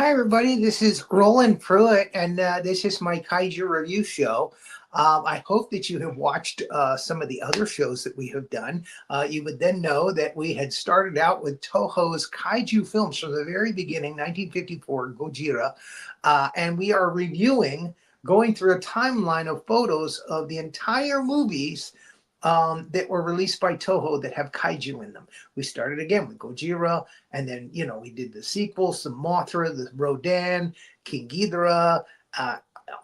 Hi, everybody. This is Roland Pruitt, and this is my Kaiju review show. I hope that you have watched some of the other shows that we have done. You would then know that we had started out with Toho's Kaiju films from the very beginning, 1954, Gojira, and we are reviewing, going through a timeline of photos of the entire movies that were released by Toho that have kaiju in them. We started again with Gojira, and then, we did the sequels, the Mothra, the Rodan, King Ghidorah,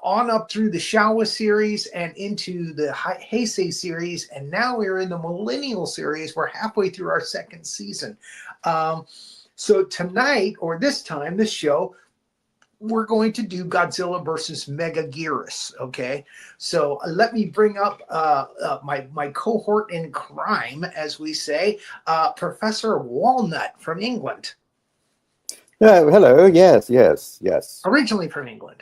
on up through the Showa series and into the Heisei series, and now we're in the Millennial series. We're halfway through our second season. So tonight, or this time, this show, we're going to do Godzilla versus Megaguirus. Okay, so let me bring up my cohort in crime, as we say, Professor Wallnott from England. Hello. Yes. Originally from England.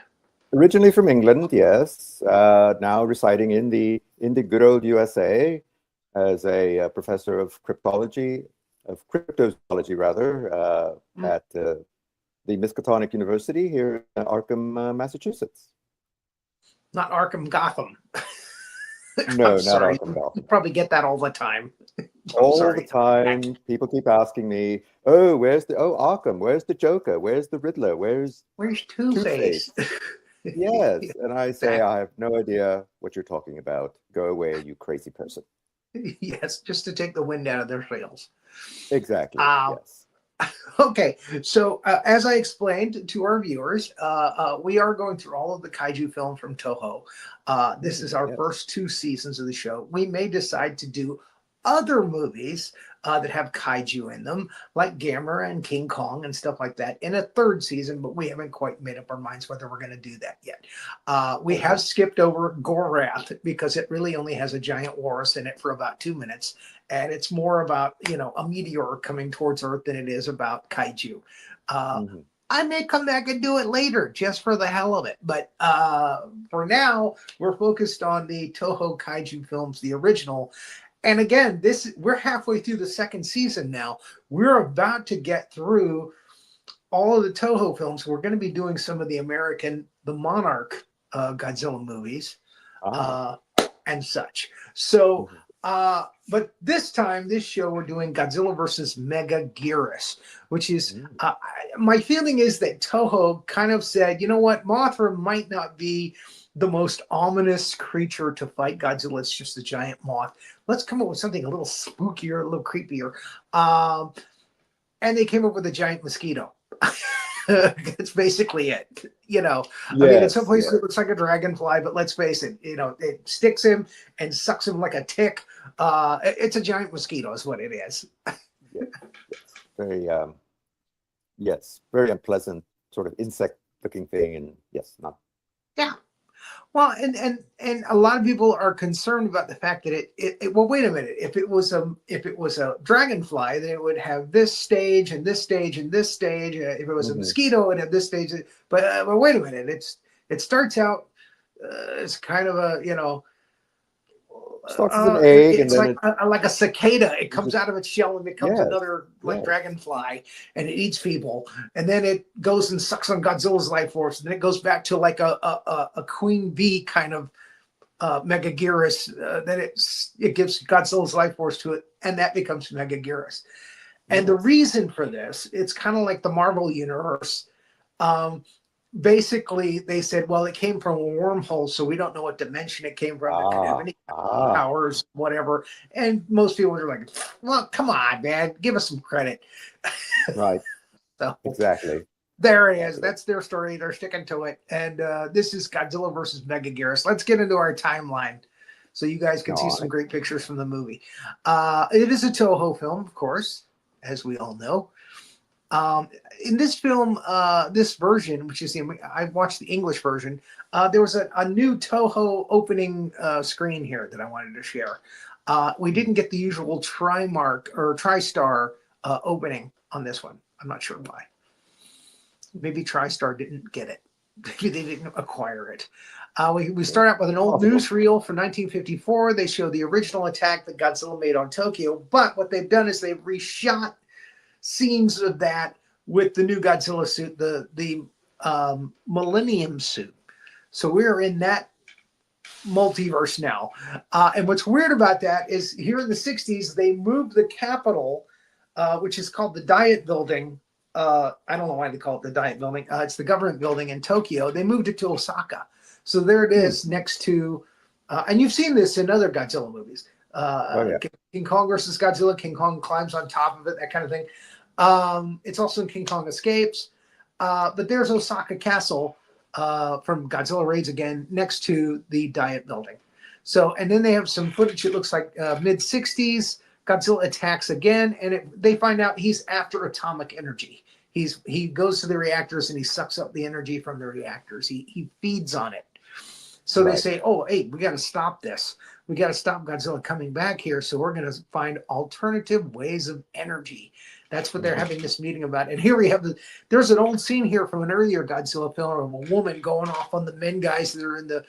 Originally from England, yes. Now residing in the good old USA as a professor of cryptozoology rather, at the Miskatonic University here in Arkham, Massachusetts. Not Arkham, Gotham. No, not Arkham, Gotham. You probably get that all the time. All the time. People keep asking me, Arkham, where's the Joker? Where's the Riddler? Where's Two-Face? Yes, and I say, I have no idea what you're talking about. Go away, you crazy person. Yes, just to take the wind out of their sails. Exactly, yes. Okay, so as I explained to our viewers, we are going through all of the kaiju film from Toho. This is our first 2 seasons of the show. We may decide to do other movies that have kaiju in them, like Gamera and King Kong and stuff like that, in a 3rd season, but we haven't quite made up our minds whether we're going to do that yet. We have skipped over Gorath because it really only has a giant walrus in it for about 2 minutes, and it's more about, a meteor coming towards Earth than it is about kaiju. I may come back and do it later just for the hell of it. But for now, we're focused on the Toho kaiju films, the original. And again, we're halfway through the 2nd season now. We're about to get through all of the Toho films. We're going to be doing some of the Monarch Godzilla movies and such. So, but this show, we're doing Godzilla versus Megaguirus, which is, my feeling is that Toho kind of said, you know what, Mothra might not be the most ominous creature to fight Godzilla. It's just a giant moth. Let's come up with something a little spookier, a little creepier. And they came up with a giant mosquito. That's basically it. I mean, in some places it looks like a dragonfly, but let's face it, it sticks him and sucks him like a tick. It's a giant mosquito is what it is. Very, very unpleasant sort of insect-looking thing, and not. Yeah. Well, and a lot of people are concerned about the fact that well, wait a minute. If it was a dragonfly, then it would have this stage and this stage and this stage. If it was a mosquito, it would have this stage. But wait a minute. It starts out it's kind of a starts as an egg, it's and then like a cicada. It comes out of its shell and becomes another dragonfly, and it eats people. And then it goes and sucks on Godzilla's life force. And then it goes back to like a queen bee kind of Megaguirus. Then it gives Godzilla's life force to it, and that becomes Megaguirus. And the reason for this, it's kind of like the Marvel universe. Basically, they said, well, it came from a wormhole, so we don't know what dimension it came from. It could have any powers, whatever. And most people are like, well, come on, man, give us some credit. Right. So, exactly. There it is. That's their story. They're sticking to it. And this is Godzilla versus Megaguirus. Let's get into our timeline so you guys can see some great pictures from the movie. It is a Toho film, of course, as we all know. In this film, this version, which is I watched the English version, there was a new Toho opening screen here that I wanted to share. We didn't get the usual TriStar opening on this one. I'm not sure why. Maybe TriStar didn't get it. Maybe they didn't acquire it. We start out with an old newsreel from 1954. They show the original attack that Godzilla made on Tokyo, but what they've done is they've reshot scenes of that with the new Godzilla suit, the Millennium suit. So we're in that multiverse now. And what's weird about that is here in the 60s, they moved the capital, which is called the Diet Building. I don't know why they call it the Diet Building. It's the government building in Tokyo. They moved it to Osaka. So there it is next to, and you've seen this in other Godzilla movies. King Kong versus Godzilla. King Kong climbs on top of it, that kind of thing. It's also in King Kong Escapes. But there's Osaka Castle from Godzilla Raids again, next to the Diet Building. So, and then they have some footage. It looks like mid-60s. Godzilla attacks again, and they find out he's after atomic energy. He goes to the reactors and he sucks up the energy from the reactors. He feeds on it. So they say, oh, hey, we got to stop this. We got to stop Godzilla coming back here. So we're going to find alternative ways of energy. That's what they're having this meeting about. And here we have there's an old scene here from an earlier Godzilla film of a woman going off on the men guys that are in the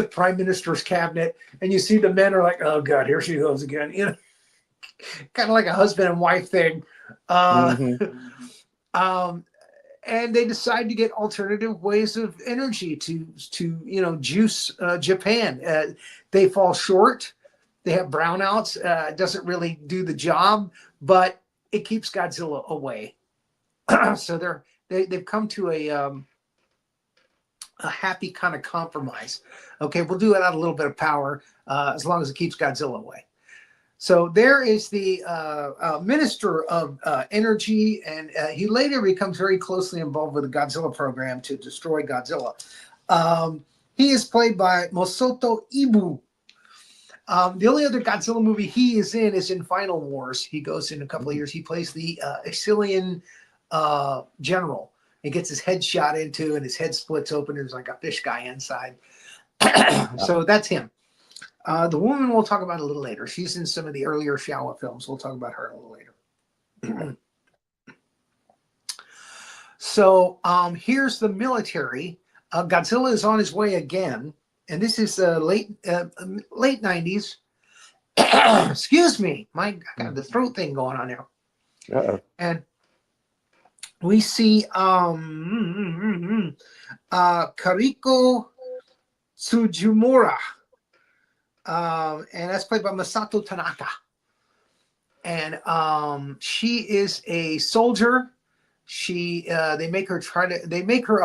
prime minister's cabinet. And you see the men are like, oh God, here she goes again. You know, kind of like a husband and wife thing. And they decide to get alternative ways of energy to juice Japan. They fall short. They have brownouts. It doesn't really do the job, but it keeps Godzilla away. So they've come to a happy kind of compromise. Okay, we'll do it out a little bit of power as long as it keeps Godzilla away. So there is the Minister of Energy, and he later becomes very closely involved with the Godzilla program to destroy Godzilla. He is played by Masato Ibu. The only other Godzilla movie he is in Final Wars. He goes in a couple of years. He plays the Exilian general. He gets his head shot into, and his head splits open. There's like a fish guy inside. So that's him. The woman we'll talk about a little later. She's in some of the earlier Showa films. We'll talk about her a little later. So here's the military. Godzilla is on his way again. And this is late 90s. Excuse me. I got the throat thing going on there. Uh-oh. And we see Kariko Tsujimura. And that's played by Masato Tanaka. And she is a soldier. They make her a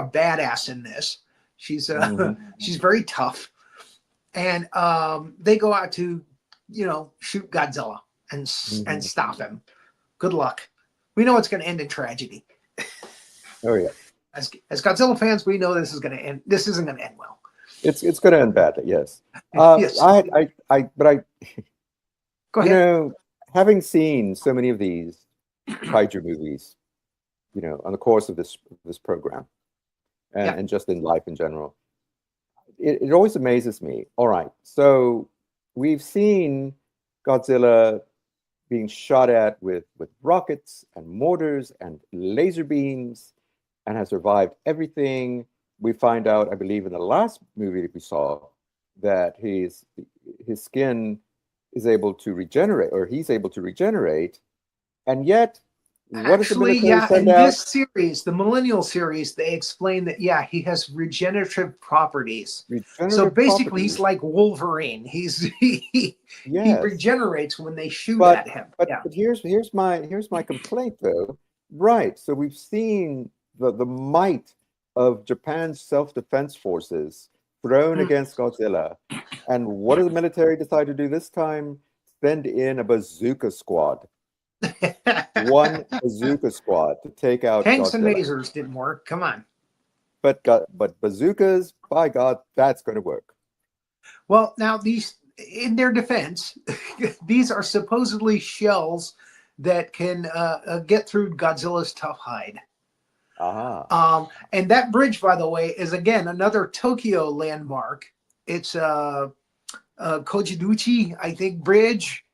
badass in this. She's she's very tough. And they go out to, shoot Godzilla and stop him. Good luck. We know it's going to end in tragedy. Oh yeah. As Godzilla fans, we know this is going to end. This isn't going to end well. It's going to end badly, yes. Yes. But Go ahead. Having seen so many of these kaiju movies, on the course of this program, and just in life in general, it always amazes me. All right, so we've seen Godzilla being shot at with rockets and mortars and laser beams, and has survived everything. We find out, I believe, in the last movie that we saw, that his skin is able to regenerate, or he's able to regenerate, and yet, what does the military send out? This series, the Millennial series, they explain that he has regenerative properties. So basically, he's like Wolverine. He regenerates when they shoot at him. But here's my complaint, though. Right. So we've seen the might of Japan's self-defense forces thrown against Godzilla. And what did the military decide to do this time? Send in a bazooka squad. One bazooka squad to take out tanks Godzilla. And lasers didn't work. Come on. But bazookas, by God, that's going to work. Well, now these, in their defense, these are supposedly shells that can get through Godzilla's tough hide. And that bridge, by the way, is again another Tokyo landmark. It's Kojiduchi, I think, bridge.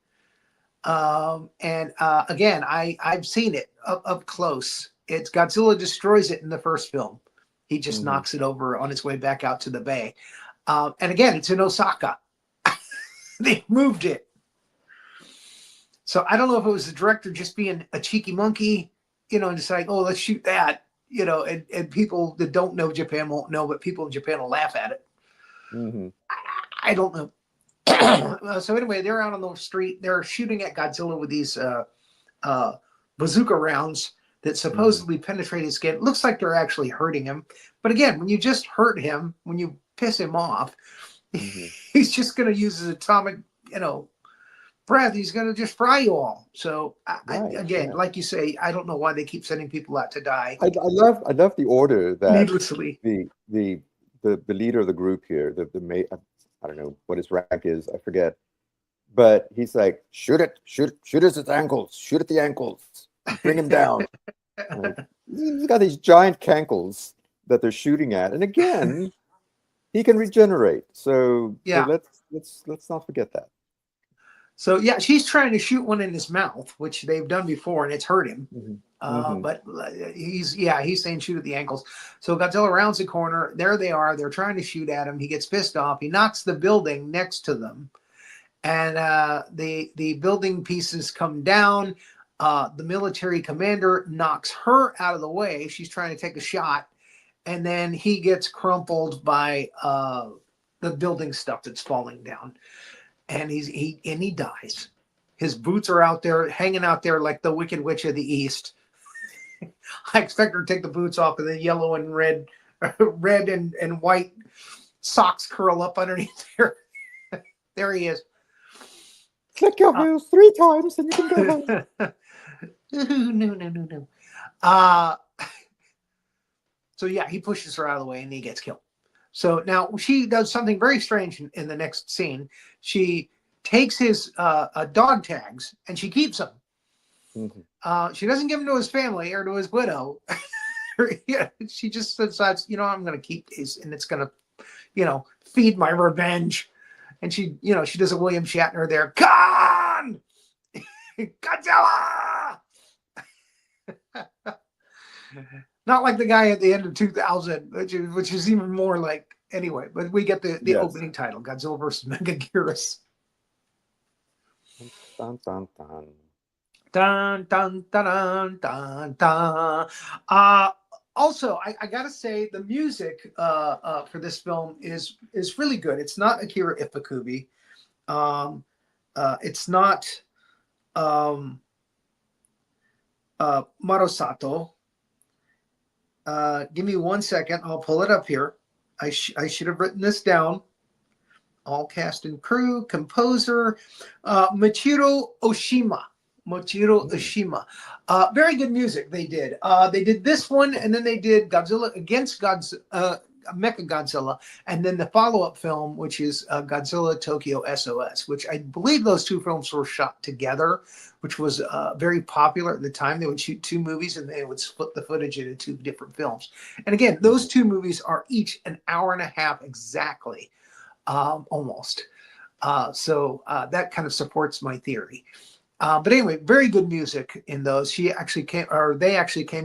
Again, I've seen it up close. It's Godzilla destroys it in the first film. He just knocks it over on its way back out to the bay. And again, it's in Osaka. They moved it. So I don't know if it was the director just being a cheeky monkey and decide, oh, let's shoot that, and people that don't know Japan won't know, but people in Japan will laugh at it. Mm-hmm. I don't know. So anyway, they're out on the street. They're shooting at Godzilla with these bazooka rounds that supposedly penetrate his skin. It looks like they're actually hurting him. But again, when you just hurt him, when you piss him off, he's just going to use his atomic, breath. He's going to just fry you all. So again, like you say, I don't know why they keep sending people out to die. I love the order that needlessly. The leader of the group here, I don't know what his rank is, I forget, but he's like, shoot at its ankles, shoot at the ankles, bring him down. He's got these giant cankles that they're shooting at, and again, he can regenerate. So let's not forget that. So yeah, she's trying to shoot one in his mouth, which they've done before, and it's hurt him. But he's saying shoot at the ankles. So Godzilla rounds the corner. There they are. They're trying to shoot at him. He gets pissed off. He knocks the building next to them, and the building pieces come down. The military commander knocks her out of the way. She's trying to take a shot, and then he gets crumpled by the building stuff that's falling down. And he dies. His boots are out there, hanging out there like the Wicked Witch of the East. I expect her to take the boots off, and the yellow and red and white socks curl up underneath there. There he is. Click your heels 3 times, and you can go home. No. So yeah, he pushes her out of the way, and he gets killed. So now she does something very strange in the next scene. She takes his dog tags and she keeps them. She doesn't give them to his family or to his widow. She just decides, I'm going to keep these, and it's going to, feed my revenge. And she does a William Shatner there. Khan! Godzilla! Not like the guy at the end of 2000, which is even more like, anyway, but we get the opening title, Godzilla versus Megaguirus. Dun, dun, dun. Dun, dun, dun, dun, dun. Also, I got to say, the music for this film is really good. It's not Akira Ifukube. It's not Marosato. Give me 1 second. I'll pull it up here. I should have written this down. All cast and crew, composer, Mochiro Oshima. Very good music they did. They did this one, and then they did Godzilla against Mechagodzilla, and then the follow-up film, which is Godzilla Tokyo SOS, which I believe those two films were shot together, which was very popular at the time. They would shoot 2 movies, and they would split the footage into 2 different films. And again, those 2 movies are each an hour and a half exactly, almost. So that kind of supports my theory. But anyway, very good music in those. They actually came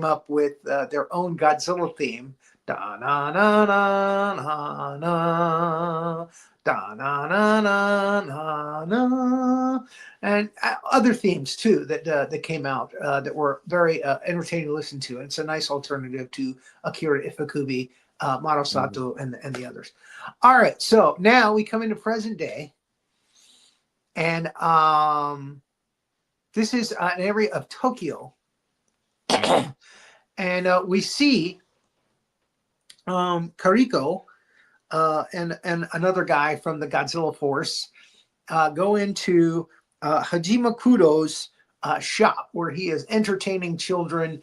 up with their own Godzilla theme. Da na na na na na, da na na na na na, and other themes too that came out that were very entertaining to listen to. And it's a nice alternative to Akira Ifukube, Marosato, and the others. All right, so now we come into present day, and this is an area of Tokyo, and we see Kariko and another guy from the Godzilla force go into Hajime Kudo's shop, where he is entertaining children.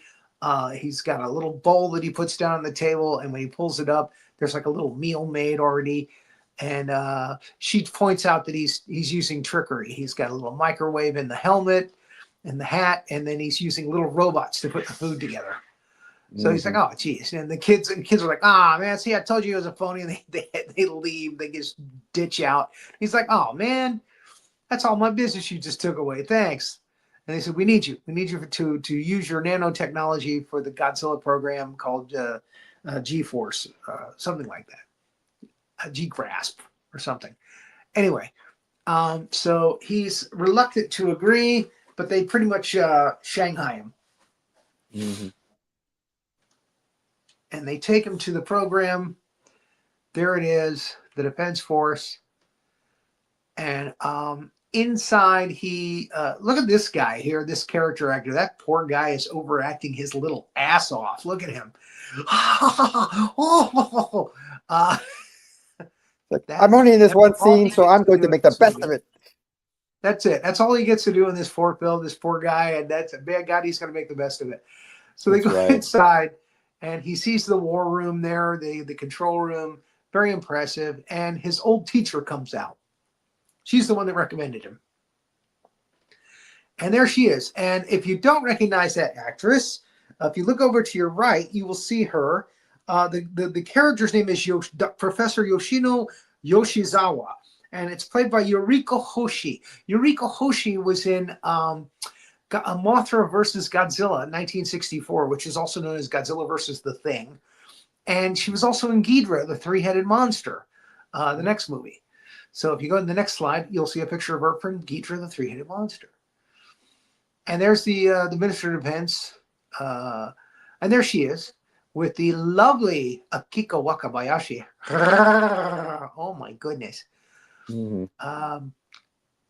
He's got a little bowl that he puts down on the table, and when he pulls it up, there's like a little meal made already. And she points out that he's using trickery. He's got a little microwave in the helmet and the hat, and then he's using little robots to put the food together. So he's like, oh, geez. And the kids are like, man, see, I told you it was a phony. And they leave. They just ditch out. He's like, oh, man, that's all my business you just took away. Thanks. And they said, we need you. We need you to use your nanotechnology for the Godzilla program called G-Force, something like that. G-Grasp or something. Anyway, so he's reluctant to agree, but they pretty much Shanghai him. Mm-hmm. And they take him to the program. There it is, the Defense Force. And inside, he look at this guy here, this character actor. That poor guy is overacting his little ass off. Look at him. Like, I'm only in this one scene, so I'm going to make the best movie. of it. That's it. That's all he gets to do in this film, this poor guy, and that's a bad God, he's going to make the best of it. So they go inside, and he sees the war room there, the control room, very impressive, and his old teacher comes out. She's the one that recommended him. And there she is. And if you don't recognize that actress, if you look over to your right, you will see her. The character's name is Professor Yoshino Yoshizawa, and it's played by Yuriko Hoshi. Yuriko Hoshi was in Mothra versus Godzilla in 1964, which is also known as Godzilla versus the Thing. And she was also in Ghidorah, the three-headed monster, the next movie. So if you go to the next slide, you'll see a picture of her from Ghidorah, the three-headed monster. And there's the Minister of Defense. And there she is with the lovely Akiko Wakabayashi. Oh, my goodness. Mm-hmm.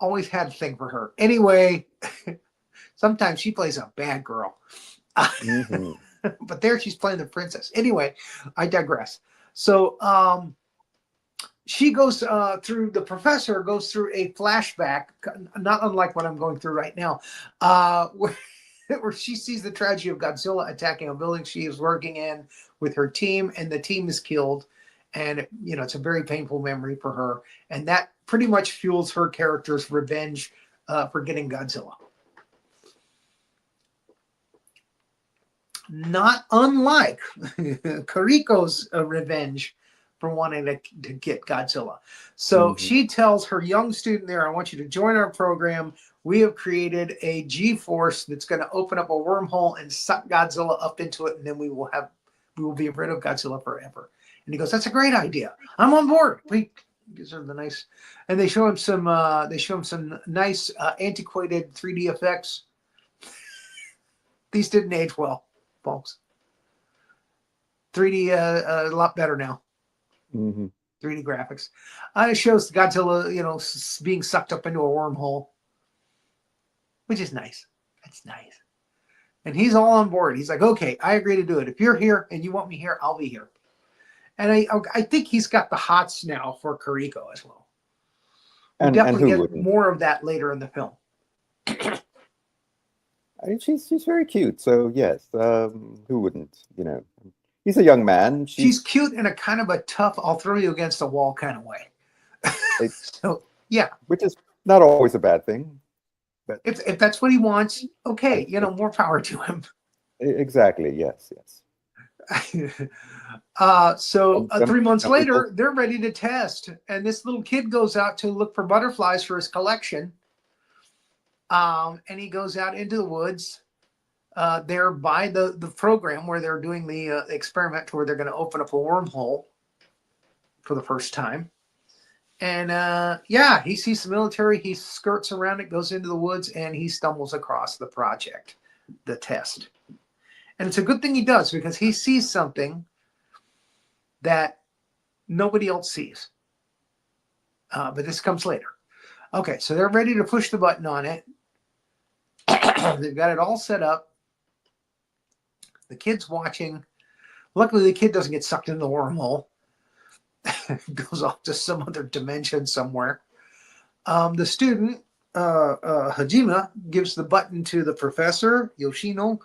Always had a thing for her. Anyway, sometimes she plays a bad girl. Mm-hmm. But there she's playing the princess. Anyway, I digress. So she goes through, the professor goes through a flashback, not unlike what I'm going through right now, where she sees the tragedy of Godzilla attacking a building she is working in with her team, and the team is killed. And, you know, it's a very painful memory for her. And that pretty much fuels her character's revenge for getting Godzilla. Not unlike Kariko's revenge for wanting to get Godzilla. So she tells her young student there, I want you to join our program. We have created a G-force that's going to open up a wormhole and suck Godzilla up into it, and then we will be rid of Godzilla forever. And he goes, that's a great idea. I'm on board. Wait, these are the nice, and they show him some nice antiquated 3D effects. These didn't age well, folks. 3D a lot better now. 3D graphics. It shows Godzilla, you know, being sucked up into a wormhole, which is nice. That's nice. And he's all on board. He's like, okay, I agree to do it. If you're here and you want me here, I'll be here. And I think he's got the hots now for Kariko as well. We'll definitely get more of that later in the film. I mean, she's very cute. So yes, who wouldn't? You know, he's a young man. She's cute in a kind of a tough, I'll throw you against the wall kind of way. So yeah, which is not always a bad thing. But if that's what he wants, okay, you know, more power to him. Exactly. Yes. So 3 months later, they're ready to test, and this little kid goes out to look for butterflies for his collection. And he goes out into the woods there by the program where they're doing the experiment where they're going to open up a wormhole for the first time. And yeah, he sees the military. He skirts around it, goes into the woods, and he stumbles across the project, the test. And it's a good thing he does, because he sees something that nobody else sees. But this comes later. Okay, so they're ready to push the button on it. They've got it all set up. The kid's watching. Luckily, the kid doesn't get sucked into the wormhole. Goes off to some other dimension somewhere. The student, Hajime, gives the button to the professor, Yoshino,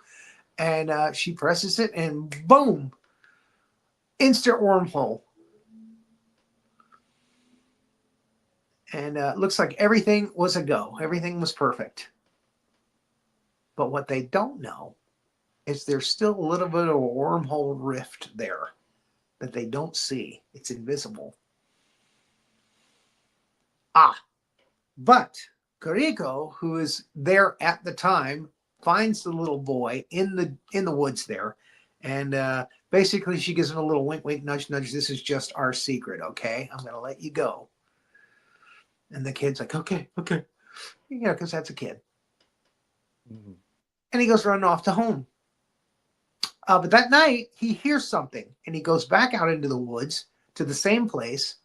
and she presses it, and boom, instant wormhole. And looks like everything was a go. Everything was perfect. But what they don't know is there's still a little bit of a wormhole rift there that they don't see. It's invisible. But Kariko, who is there at the time, finds the little boy in the woods there, and basically she gives him a little wink, wink, nudge, nudge. This is just our secret, okay? I'm gonna let you go. And the kid's like, okay, you know, because that's a kid. And he goes running off to home. But that night he hears something, and he goes back out into the woods to the same place.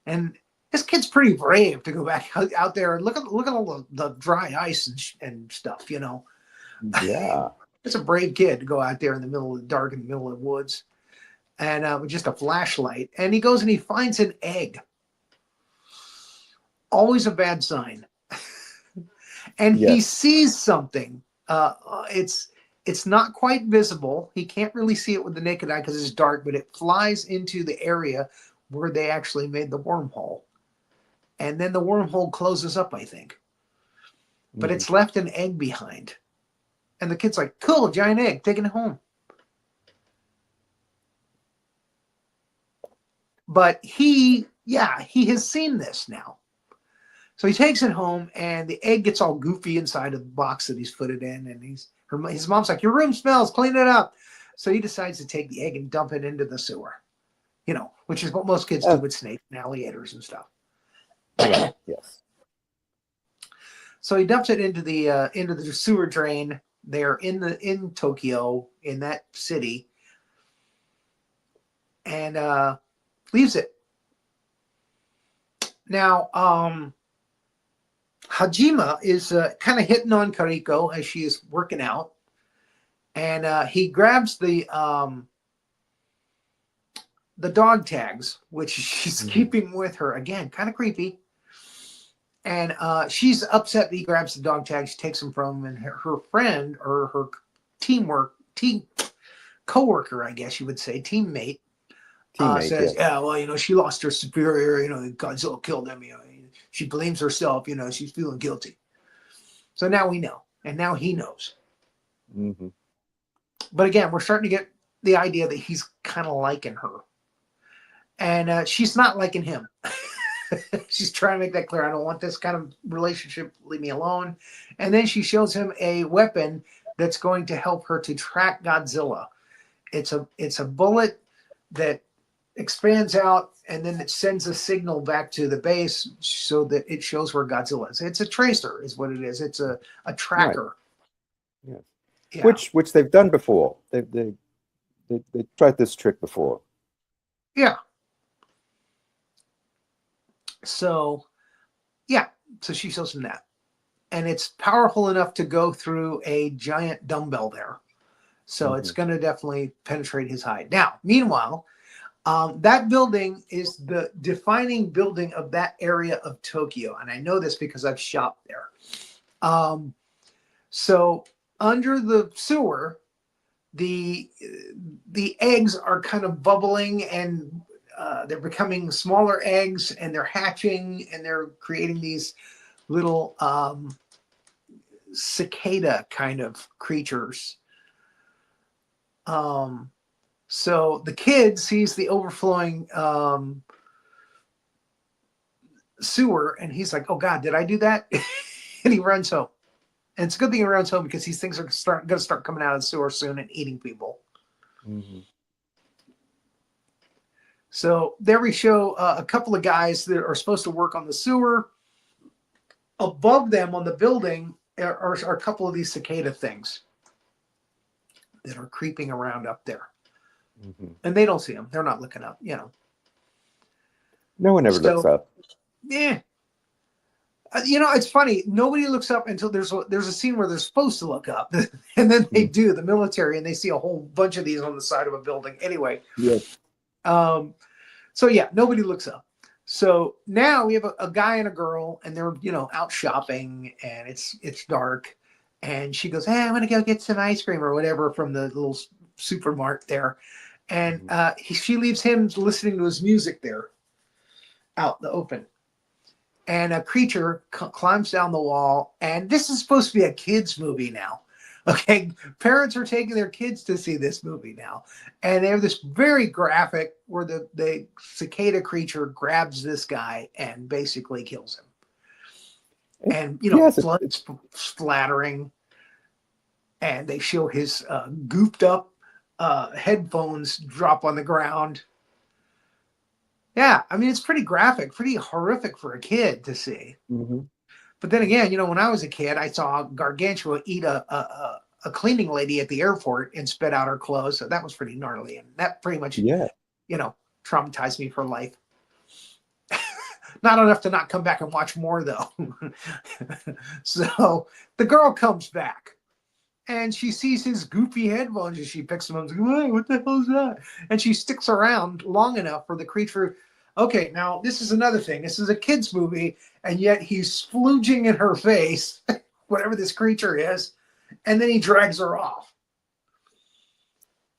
And this kid's pretty brave to go back out there and look at all the dry ice and stuff. Yeah. It's a brave kid to go out there in the middle of the dark, in the middle of the woods, and with just a flashlight. And he goes and he finds an egg. Always a bad sign. And he sees something. It's not quite visible. He can't really see it with the naked eye because it's dark, but it flies into the area where they actually made the wormhole. And then the wormhole closes up, I think. But it's left an egg behind. And the kid's like, cool, giant egg, taking it home. But he has seen this now. So he takes it home, and the egg gets all goofy inside of the box that he's put it in. And his mom's like, your room smells, clean it up. So he decides to take the egg and dump it into the sewer, which is what most kids do with snakes and alligators and stuff. Right. Yes. So he dumps it into the sewer drain there in Tokyo, in that city, and leaves it. Now, Hajime is kind of hitting on Kariko as she is working out, and he grabs the dog tags, which she's keeping with her. Again, kind of creepy. And she's upset that he grabs the dog tags, she takes them from him, and her friend, or her co-worker, I guess you would say, teammate says, well, she lost her superior, Godzilla killed him, she blames herself, she's feeling guilty. So now we know, and now he knows. Mm-hmm. But again, we're starting to get the idea that he's kind of liking her. And she's not liking him. She's trying to make that clear. I don't want this kind of relationship. Leave me alone. And then she shows him a weapon that's going to help her to track Godzilla. It's a bullet that expands out, and then it sends a signal back to the base so that it shows where Godzilla is. It's a tracer is what it is. It's a tracker. Right. Yeah. Which they've done before. They tried this trick before. Yeah. So she shows him that. And it's powerful enough to go through a giant dumbbell there. So it's going to definitely penetrate his hide. Now, meanwhile, that building is the defining building of that area of Tokyo. And I know this because I've shopped there. So under the sewer, the eggs are kind of bubbling, and they're becoming smaller eggs, and they're hatching, and they're creating these little cicada kind of creatures. So the kid sees the overflowing sewer, and he's like, oh God, did I do that? And he runs home. And it's a good thing he runs home because these things are going to start coming out of the sewer soon and eating people. Mm-hmm. So there we show a couple of guys that are supposed to work on the sewer. Above them on the building are a couple of these cicada things that are creeping around up there. Mm-hmm. And they don't see them. They're not looking up, No one ever looks up. Yeah. It's funny. Nobody looks up until there's a scene where they're supposed to look up. And then they do, the military, and they see a whole bunch of these on the side of a building. Anyway. Yes. Nobody looks up. So now we have a guy and a girl, and they're, out shopping, and it's dark. And she goes, hey, I'm going to go get some ice cream or whatever from the little supermart there. And she leaves him listening to his music there out in the open. And a creature climbs down the wall. And this is supposed to be a kid's movie now. Okay, parents are taking their kids to see this movie now. And they have this very graphic where the cicada creature grabs this guy and basically kills him. And, blood's splattering. And they show his gooped up headphones drop on the ground. Yeah, I mean, it's pretty graphic, pretty horrific for a kid to see. Mm-hmm. But then again, when I was a kid, I saw Gargantua eat a a cleaning lady at the airport and spit out her clothes. So that was pretty gnarly, and that pretty much, Yeah. Traumatized me for life. Not enough to not come back and watch more, though. So the girl comes back, and she sees his goofy headphones, and she picks them up and goes, "Hey, what the hell is that?" And she sticks around long enough for the creature. Okay, now this is another thing. This is a kid's movie, and yet he's splooging in her face, whatever this creature is, and then he drags her off.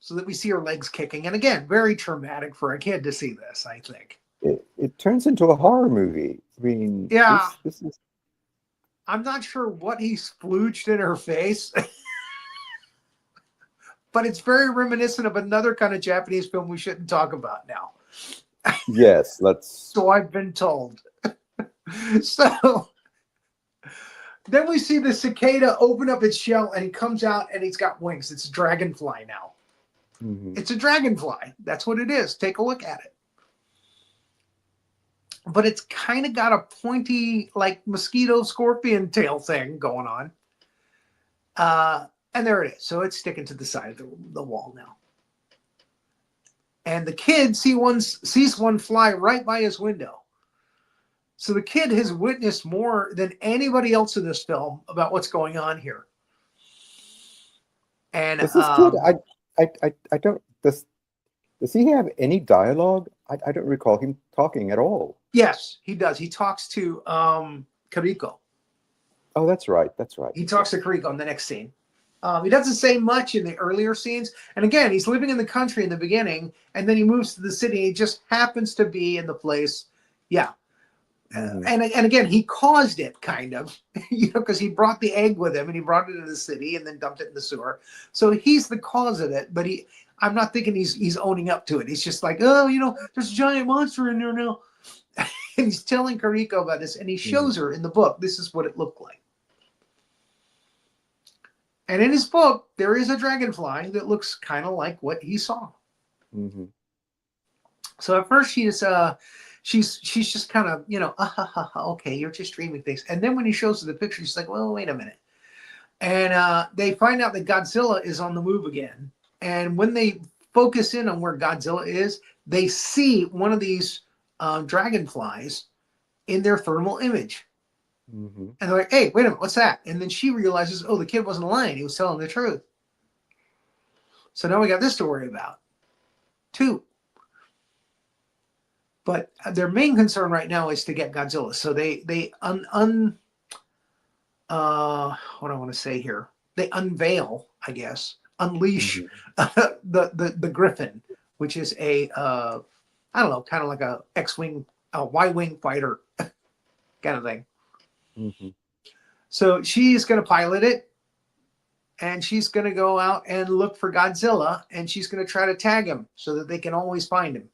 So that we see her legs kicking. And again, very traumatic for a kid to see this, I think. It turns into a horror movie. I mean, yeah. This is... I'm not sure what he splooged in her face, but it's very reminiscent of another kind of Japanese film we shouldn't talk about now. Yes, let's. So I've been told. So then we see the cicada open up its shell, and he comes out, and he's got wings. It's a dragonfly now. Mm-hmm. It's a dragonfly. That's what it is. Take a look at it. But it's kind of got a pointy, like mosquito scorpion tail thing going on. And there it is. So it's sticking to the side of the wall now. And the kid sees one fly right by his window. So the kid has witnessed more than anybody else in this film about what's going on here. And this kid, I don't. Does he have any dialogue? I don't recall him talking at all. Yes, he does. He talks to Kariko. Oh, that's right. That's right. He talks to Kariko in the next scene. He doesn't say much in the earlier scenes. And again, he's living in the country in the beginning, and then he moves to the city. He just happens to be in the place. Yeah. And again, he caused it, kind of, because he brought the egg with him, and he brought it to the city and then dumped it in the sewer. So he's the cause of it, but I'm not thinking he's owning up to it. He's just like, oh, there's a giant monster in there now. And he's telling Kariko about this, and he shows her in the book, this is what it looked like. And in his book, there is a dragonfly that looks kind of like what he saw. Mm-hmm. So at first she's just kind of, okay, you're just dreaming things. And then when he shows her the picture, she's like, well, wait a minute. And they find out that Godzilla is on the move again. And when they focus in on where Godzilla is, they see one of these dragonflies in their thermal image. Mm-hmm. And they're like, hey, wait a minute, what's that? And then she realizes, oh, the kid wasn't lying. He was telling the truth. So now we got this to worry about, too. But their main concern right now is to get Godzilla. So they what do I want to say here? They unveil, I guess, unleash the Griffin, which is a I don't know, kind of like a X-wing, a Y-wing fighter kind of thing. Mm-hmm. So she's going to pilot it, and she's going to go out and look for Godzilla, and she's going to try to tag him so that they can always find him.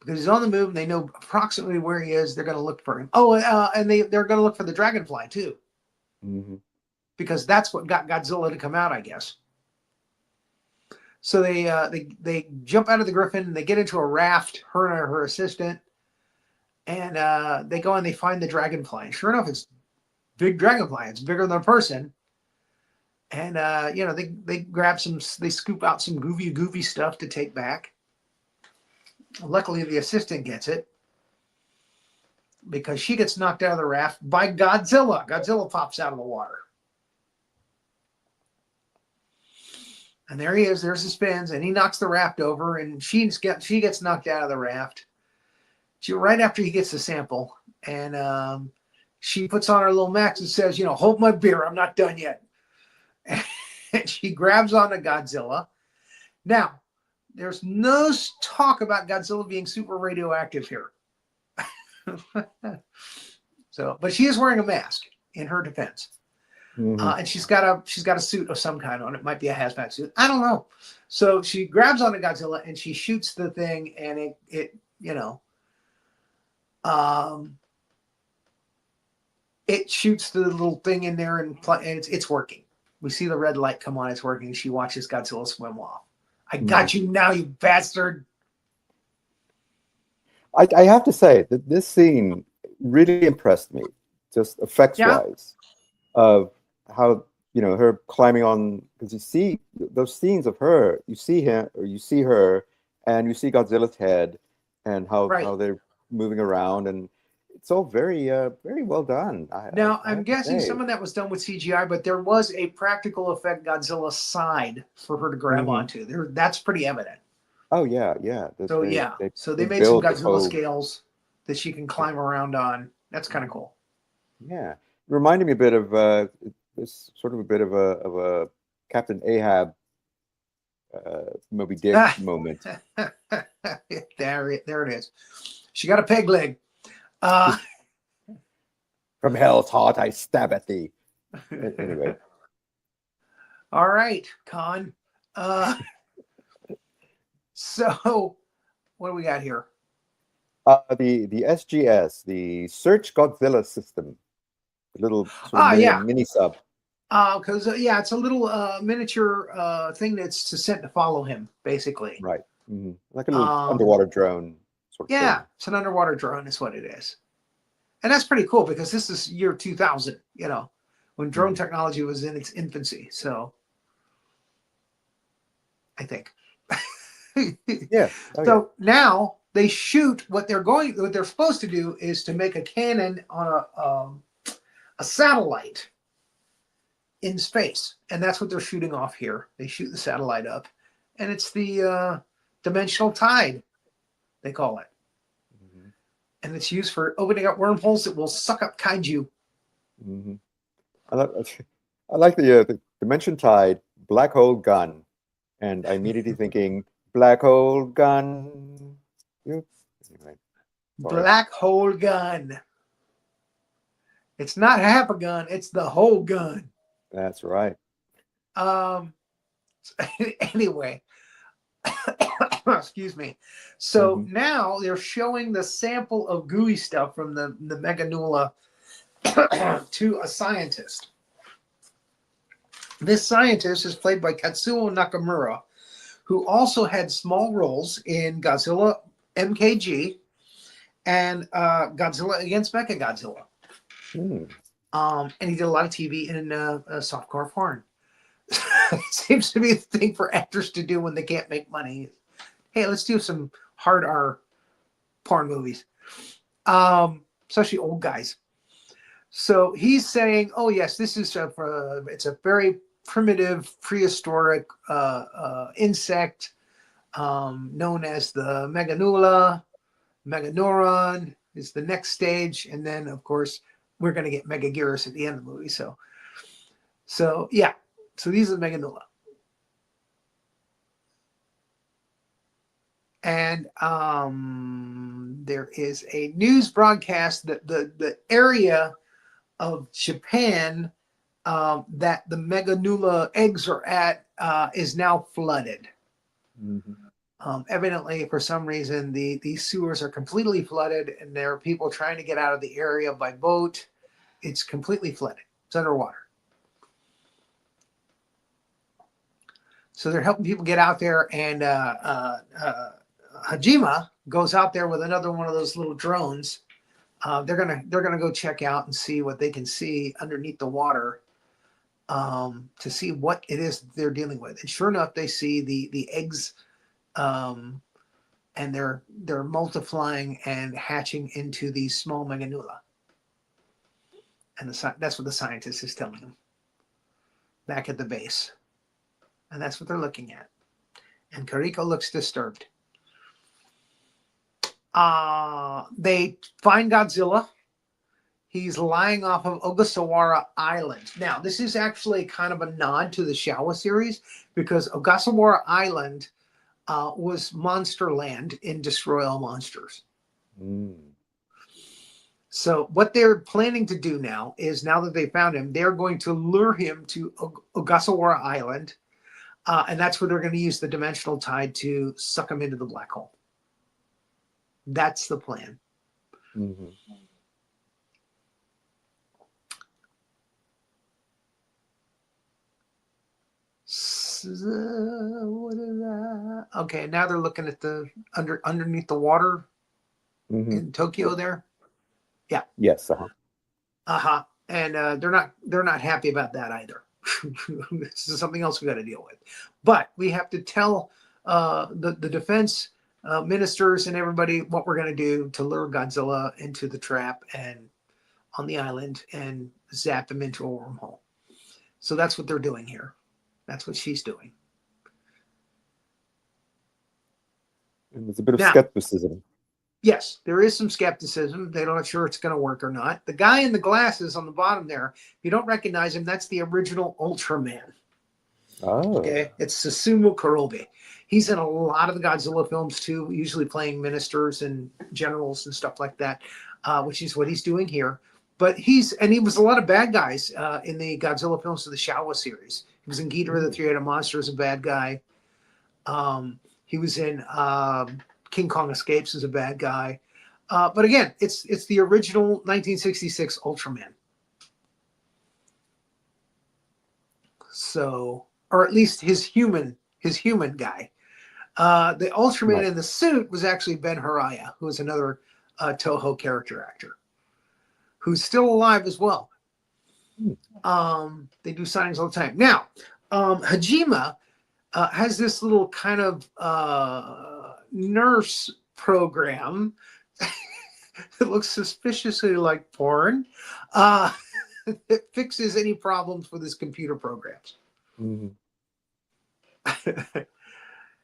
Because he's on the move, and they know approximately where he is. They're going to look for him. Oh, and they're going to look for the dragonfly, too. Mm-hmm. Because that's what got Godzilla to come out, I guess. So they jump out of the Griffin, and they get into a raft, her and her assistant, and they go and they find the dragonfly. And sure enough, it's big dragonfly. It's bigger than a person. And they grab they scoop out some goofy stuff to take back. Luckily, the assistant gets it because she gets knocked out of the raft by Godzilla. Godzilla pops out of the water. And there he is. There's his fins, and he knocks the raft over, and she gets knocked out of the raft. Right after he gets the sample, and she puts on her little mask and says, hold my beer. I'm not done yet. And she grabs onto Godzilla. Now, there's no talk about Godzilla being super radioactive here. But she is wearing a mask in her defense. Mm-hmm. And she's got a suit of some kind on. It might be a hazmat suit. I don't know. So she grabs onto Godzilla and she shoots the thing, and it shoots the little thing in there, and it's working. We see the red light come on. It's working. She watches Godzilla swim off. I got you now, you bastard. I have to say that this scene really impressed me, just effects-wise, of how her climbing on, because you see those scenes of her, you see him or you see her, and you see Godzilla's head, and how they're moving around, and it's all very very well done. Now, I I'm have to guessing say. some of that was done with CGI, but there was a practical effect Godzilla side for her to grab onto. That's pretty evident. Oh yeah, yeah. So they made some build Godzilla scales that she can climb around on. That's kind of cool. Yeah, it reminded me a bit of this sort of a bit of a Captain Ahab Moby Dick moment. There it is. She got a peg leg. From hell's heart I stab at thee. Anyway. All right, Con. So what do we got here? The SGS, the Search Godzilla system, the little sort of mini sub. Because it's a little miniature thing that's sent to follow him, basically. Right, like a little underwater drone sort of thing. It's an underwater drone, is what it is, and that's pretty cool because this is year 2000. When drone technology was in its infancy. So, I think. Yeah. So now they shoot what they're supposed to do is to make a cannon on a satellite in space, and that's what they're shooting off here. They shoot the satellite up, and it's the dimensional tide, they call it, and it's used for opening up wormholes that will suck up kaiju. I like the dimension tide black hole gun, and I immediately thinking black hole gun. Anyway, black hole gun. It's not half a gun; it's the whole gun. That's right. Anyway, excuse me. So now they're showing the sample of gooey stuff from the Megaguirus to a scientist. This scientist is played by Katsuo Nakamura, who also had small roles in Godzilla MKG and Godzilla against Mechagodzilla. And he did a lot of TV in softcore porn. It seems to be the thing for actors to do when they can't make money. Hey, let's do some hard R porn movies, especially old guys. So he's saying, "Oh yes, this is it's a very primitive prehistoric insect known as the Meganula. Meganeuron is the next stage, and then of course we're going to get Megaguirus at the end of the movie. So yeah, so these are the Meganula, and there is a news broadcast that the area of Japan that the Meganula eggs are at is now flooded. Evidently, for some reason, these sewers are completely flooded, and there are people trying to get out of the area by boat. It's completely flooded. It's underwater. So they're helping people get out there, and Hajima goes out there with another one of those little drones. They're gonna go check out and see what they can see underneath the water, to see what it is they're dealing with. And sure enough, they see the eggs, and they're multiplying and hatching into these small Meganula. And that's what the scientist is telling them back at the base, and that's what they're looking at. And Kariko looks disturbed. They find Godzilla. He's lying off of Ogasawara Island. Now, this is actually kind of a nod to the Showa series, because Ogasawara Island was Monster Land in Destroy All Monsters. So what they're planning to do now is, now that they found him, they're going to lure him to Ogasawara Island, and that's where they're going to use the dimensional tide to suck him into the black hole. That's the plan. What is that? Okay, now they're looking at the underneath the water in Tokyo there. Yeah. Yes. And they're not happy about that either. This is something else we got to deal with. But we have to tell the defense ministers and everybody what we're going to do to lure Godzilla into the trap and on the island and zap him into a wormhole. So that's what they're doing here. That's what she's doing. And there's a bit of skepticism. Yes, there is some skepticism. They're not sure it's going to work or not. The guy in the glasses on the bottom there, if you don't recognize him, that's the original Ultraman. Oh. Okay, it's Susumu Kurobe. He's in a lot of the Godzilla films too, usually playing ministers and generals and stuff like that, which is what he's doing here. But he was a lot of bad guys in the Godzilla films of the Showa series. He was in Ghidorah the Three-Headed Monster as a bad guy. He was in King Kong Escapes as a bad guy. But again, it's the original 1966 Ultraman. So, or at least his human guy. The Ultraman in the suit was actually Ben Haraya, who is another Toho character actor, who's still alive as well. They do signings all the time. Now, Hajime has this little kind of nurse program that looks suspiciously like porn. It fixes any problems with his computer programs. Mm-hmm.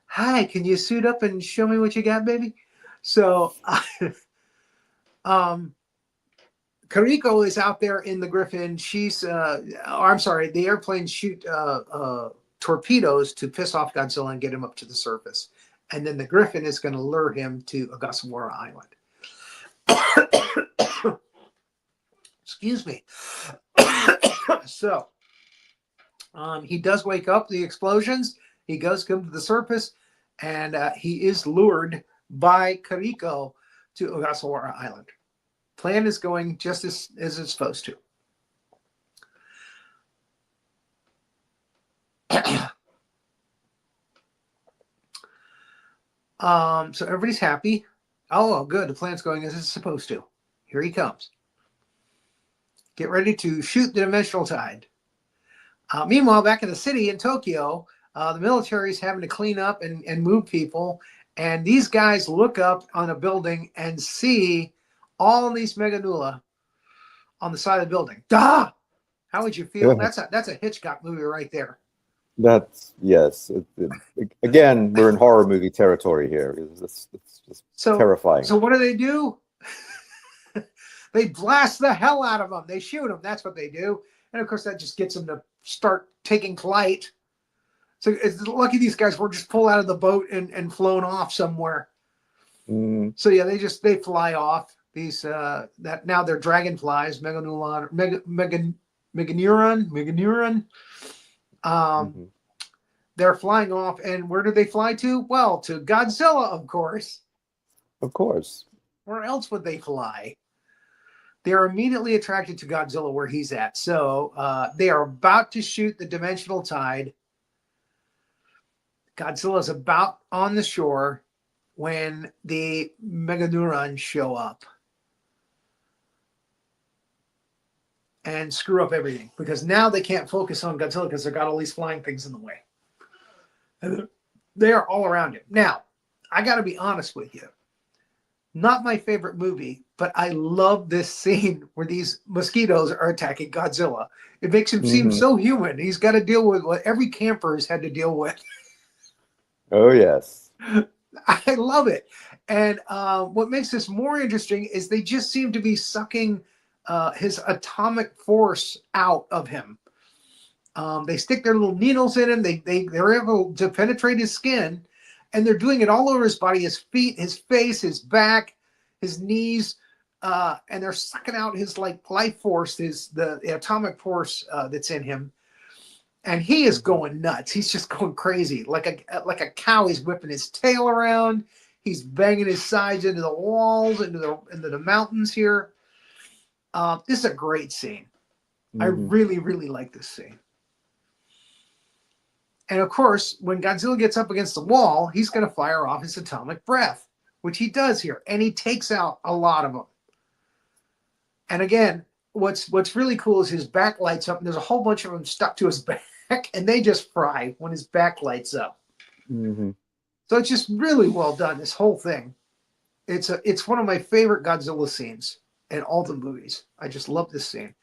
Hi, can you suit up and show me what you got, baby? So, Kariko is out there in the Griffin. She's, I'm sorry, the airplanes shoot torpedoes to piss off Godzilla and get him up to the surface. And then the Griffin is going to lure him to Ogasawara Island. Excuse me. So, he does wake up the explosions. He does come to the surface, and he is lured by Kariko to Ogasawara Island. Plan is going just as it's supposed to. So everybody's happy. Oh, good. The plan's going as it's supposed to. Here he comes. Get ready to shoot the dimensional tide. Meanwhile, back in the city in Tokyo, the military is having to clean up and move people. And these guys look up on a building and see all these Meganula on the side of the building. Duh! How would you feel? That's a Hitchcock movie right there. That's, yes. Again, we're in horror movie territory here. It's just terrifying. So what do? They blast the hell out of them. They shoot them. That's what they do. And of course, that just gets them to start taking flight. So it's lucky these guys were just pulled out of the boat and flown off somewhere. Mm. So yeah, they fly off. These that now they're dragonflies, Meganeuron. Mm-hmm. They're flying off, and where do they fly to? Well, to Godzilla, of course. Of course. Where else would they fly? They are immediately attracted to Godzilla where he's at. So they are about to shoot the dimensional tide. Godzilla's about on the shore when the Meganeuron show up and screw up everything, because now they can't focus on Godzilla because they've got all these flying things in the way. And they are all around him. Now, I got to be honest with you. Not my favorite movie, but I love this scene where these mosquitoes are attacking Godzilla. It makes him seem so human. He's got to deal with what every camper has had to deal with. Oh, yes. I love it. And what makes this more interesting is they just seem to be sucking his atomic force out of him. They stick their little needles in him. They're able to penetrate his skin, and they're doing it all over his body, his feet, his face, his back, his knees, and they're sucking out his life force, the atomic force that's in him. And he is going nuts. He's just going crazy, like a cow. He's whipping his tail around. He's banging his sides into the walls, into the mountains here. This is a great scene. I really, really like this scene. And of course, when Godzilla gets up against the wall, he's going to fire off his atomic breath, which he does here. And he takes out a lot of them. And again, what's really cool is his back lights up, and there's a whole bunch of them stuck to his back, and they just fry when his back lights up. Mm-hmm. So it's just really well done. This whole thing. It's one of my favorite Godzilla scenes in all the movies. I just love this scene.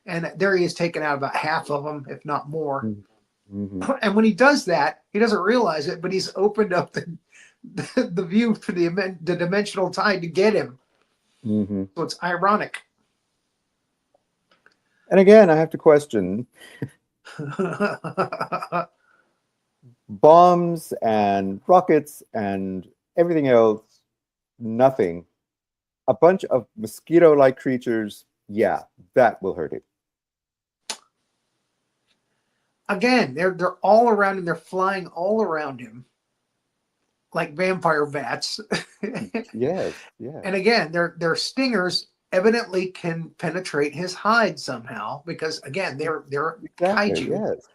And there he is taking out about half of them, if not more. Mm-hmm. And when he does that, he doesn't realize it, but he's opened up the view for the dimensional tide to get him. Mm-hmm. So it's ironic. And again, I have to question bombs and rockets and everything else. Nothing. A bunch of mosquito-like creatures. Yeah, that will hurt it. Again, they're all around him. They're flying all around him like vampire bats. Yes, yeah. And again, their stingers evidently can penetrate his hide somehow because again, they're Exactly, kaiju. yes.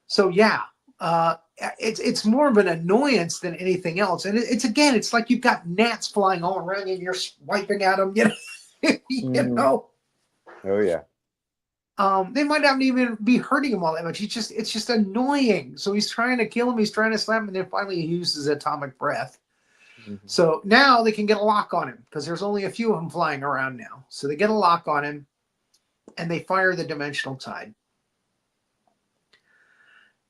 So yeah, it's more of an annoyance than anything else. And it's like you've got gnats flying all around you and you're swiping at them, you know. You know. Oh yeah. They might not even be hurting him all that much. It's just annoying. So he's trying to kill him, he's trying to slap him, and then finally he uses atomic breath. Mm-hmm. So now they can get a lock on him because there's only a few of them flying around now. So they get a lock on him and they fire the dimensional tide.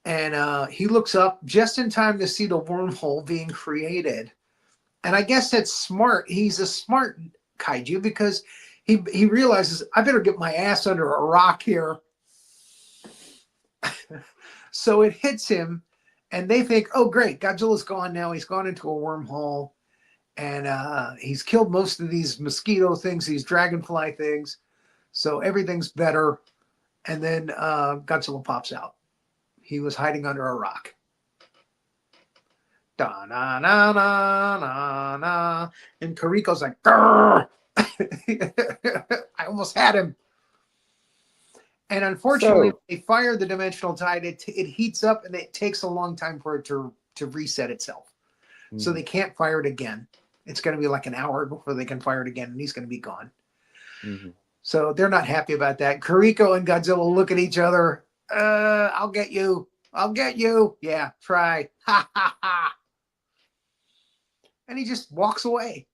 And he looks up just in time to see the wormhole being created. And I guess that's smart. He's a smart kaiju because he realizes, I better get my ass under a rock here. So it hits him, and they think, oh, great, Godzilla's gone now. He's gone into a wormhole, and he's killed most of these mosquito things, these dragonfly things. So everything's better. And then Godzilla pops out. He was hiding under a rock. Da na na na na na. And Kariko's like, grrr! I almost had him. And unfortunately, they fire the dimensional tide. It heats up, and it takes a long time for it to reset itself. Mm-hmm. So they can't fire it again. It's going to be like an hour before they can fire it again, and he's going to be gone. Mm-hmm. So they're not happy about that. Kariko and Godzilla look at each other. I'll get you. I'll get you. Yeah, try. Ha ha ha. And he just walks away.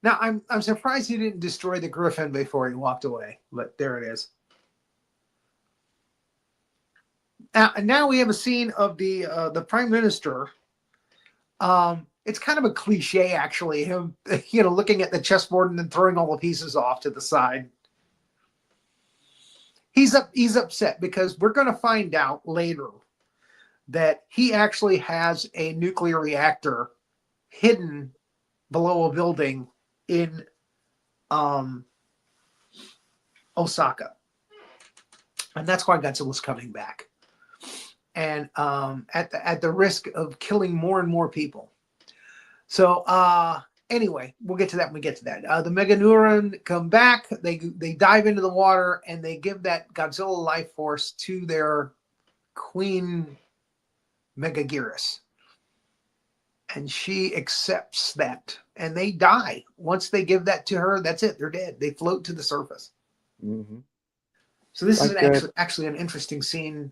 Now I'm surprised he didn't destroy the griffin before he walked away, but there it is. Now we have a scene of the Prime Minister. It's kind of a cliche, actually. Him, looking at the chessboard and then throwing all the pieces off to the side. He's upset because we're going to find out later that he actually has a nuclear reactor hidden below a building in Osaka. And that's why Godzilla's coming back. And at the risk of killing more and more people. So anyway, we'll get to that when we get to that. The Megaguirus come back. They dive into the water, and they give that Godzilla life force to their queen Megaguirus. And she accepts that. And they die. Once they give that to her, that's it. They're dead. They float to the surface. Mm-hmm. So this is actually an interesting scene,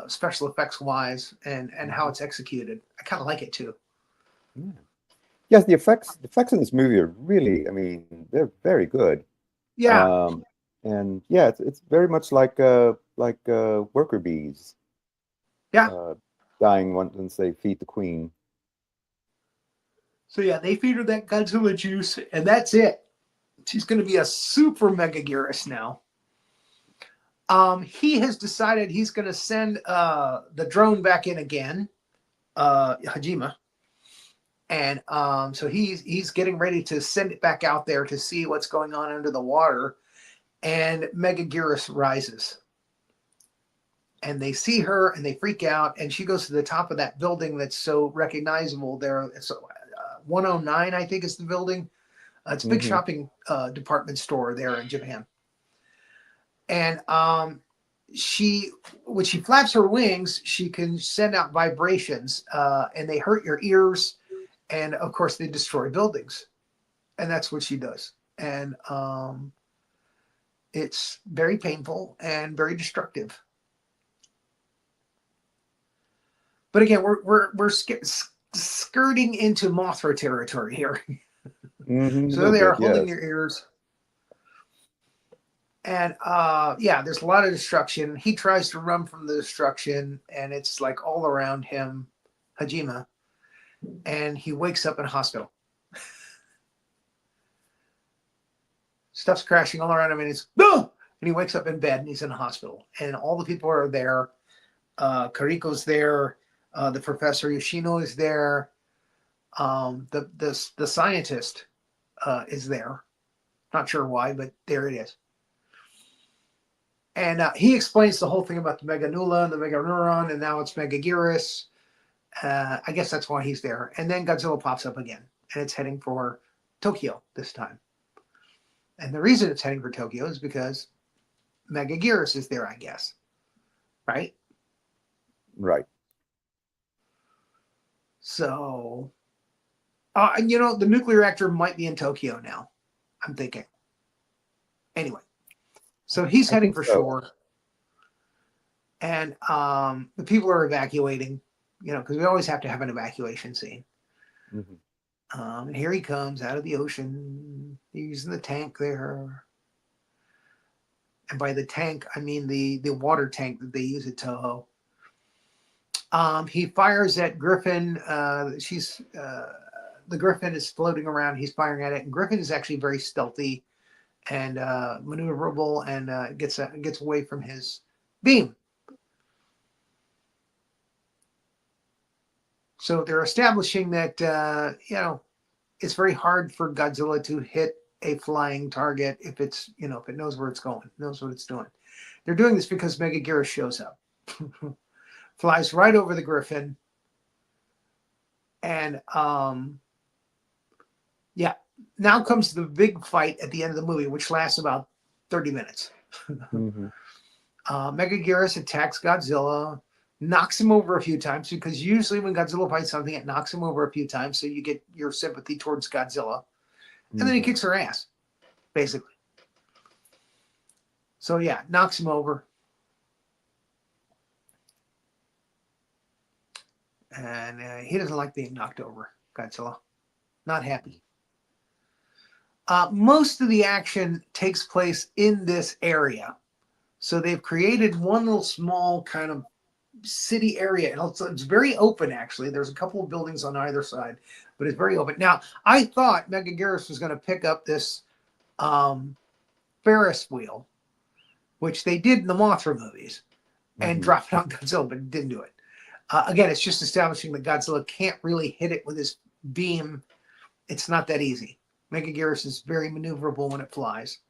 special effects wise, and how it's executed. I kind of like it too. Yeah. Yes, the effects in this movie are really, they're very good. Yeah. And yeah, it's very much like worker bees. Yeah. Dying once they feed the queen. So yeah, they feed her that Godzilla juice, and that's it. She's going to be a super Megaguirus now. He has decided he's going to send the drone back in again, Hajime. And so he's getting ready to send it back out there to see what's going on under the water. And Megaguirus rises. And they see her, and they freak out. And she goes to the top of that building that's so recognizable there. It's 109, I think, is the building. It's a big shopping department store there in Japan. And when she flaps her wings, she can send out vibrations, and they hurt your ears. And of course, they destroy buildings. And that's what she does. and it's very painful and very destructive. But again, we're skirting into Mothra territory here. So they are holding their ears. And yeah, there's a lot of destruction. He tries to run from the destruction, and it's like all around him, Hajime. And he wakes up in a hospital. Stuff's crashing all around him, and he's and he wakes up in bed, and he's in a hospital. And all the people are there. Kariko's there. The Professor Yoshino is there. The scientist is there. Not sure why, but there it is. And he explains the whole thing about the Meganula and the Meganeuron, and now it's Megaguirus. I guess that's why he's there. And then Godzilla pops up again, and it's heading for Tokyo this time. And the reason it's heading for Tokyo is because Megaguirus is there, I guess. Right? Right. So, you know, the nuclear reactor might be in Tokyo now, I'm thinking. Anyway. So he's heading for shore, and the people are evacuating, you know, because we always have to have an evacuation scene. Mm-hmm. And here he comes out of the ocean. He's in the tank there. And by the tank, I mean the water tank that they use at Toho. He fires at Griffin. The Griffin is floating around. He's firing at it. And Griffin is actually very stealthy and maneuverable, and gets away from his beam. So they're establishing that you know, it's very hard for Godzilla to hit a flying target if it's, you know, if it knows where it's going, knows what it's doing. They're doing this because Megaguirus shows up, flies right over the Griffin, and yeah. Now comes the big fight at the end of the movie, which lasts about 30 minutes. Mm-hmm. Megaguirus attacks Godzilla, knocks him over a few times, because usually when Godzilla fights something, it knocks him over a few times, so you get your sympathy towards Godzilla. And then he kicks her ass, basically. So yeah, knocks him over. And he doesn't like being knocked over, Godzilla. Not happy. Most of the action takes place in this area. So they've created one little small kind of city area. And it's very open, actually. There's a couple of buildings on either side, but it's very open. Now, I thought Megaguirus was going to pick up this Ferris wheel, which they did in the Mothra movies, and drop it on Godzilla, but it didn't do it. Again, it's just establishing that Godzilla can't really hit it with his beam. It's not that easy. Megaguirus is very maneuverable when it flies.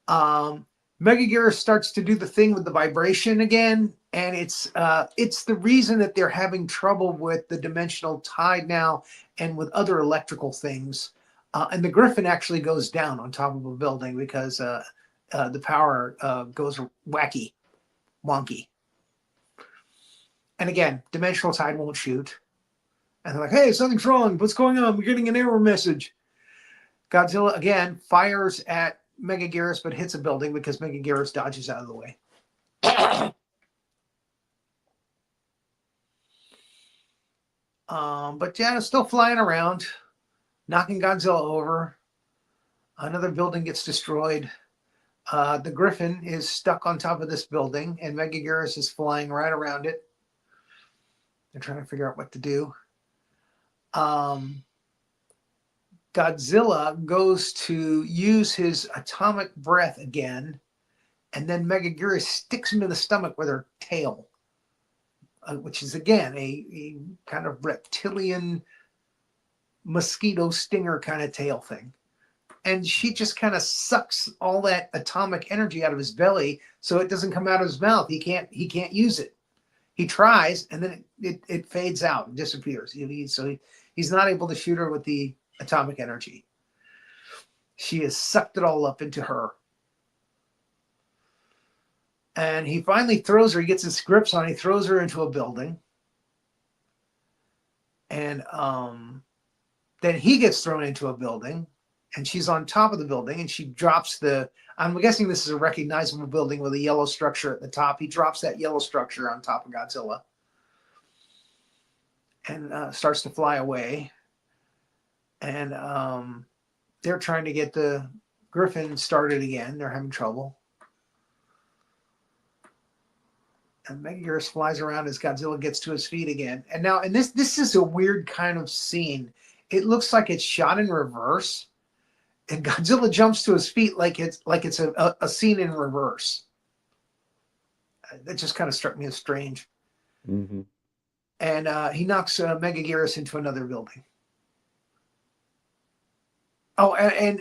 Megaguirus starts to do the thing with the vibration again, and it's the reason that they're having trouble with the dimensional tide now and with other electrical things. And the Griffin actually goes down on top of a building because the power goes wonky. And again, dimensional tide won't shoot. And they're like, hey, something's wrong. What's going on? We're getting an error message. Godzilla, again, fires at Megaguirus, but hits a building because Megaguirus dodges out of the way. But yeah, it's still flying around, knocking Godzilla over. Another building gets destroyed. The Griffin is stuck on top of this building, and Megaguirus is flying right around it. They're trying to figure out what to do. Godzilla goes to use his atomic breath again, and then Megaguirus sticks him in the stomach with her tail, which is, again, a kind of reptilian mosquito stinger kind of tail thing. And she just kind of sucks all that atomic energy out of his belly, so it doesn't come out of his mouth. He can't use it. He tries, and then it fades out and disappears. He's not able to shoot her with the atomic energy. She has sucked it all up into her. And he finally throws her. He gets his grips on. He throws her into a building. And then he gets thrown into a building. and she's on top of the building, and she drops the. I'm guessing this is a recognizable building with a yellow structure at the top. He drops that yellow structure on top of Godzilla and starts to fly away. And they're trying to get the Griffin started again. They're having trouble. And Megaguirus flies around as Godzilla gets to his feet again. And now, and this is a weird kind of scene. It looks like it's shot in reverse, and Godzilla jumps to his feet like it's a scene in reverse. That just kind of struck me as strange. Mm-hmm. And he knocks Megaguirus into another building. Oh, and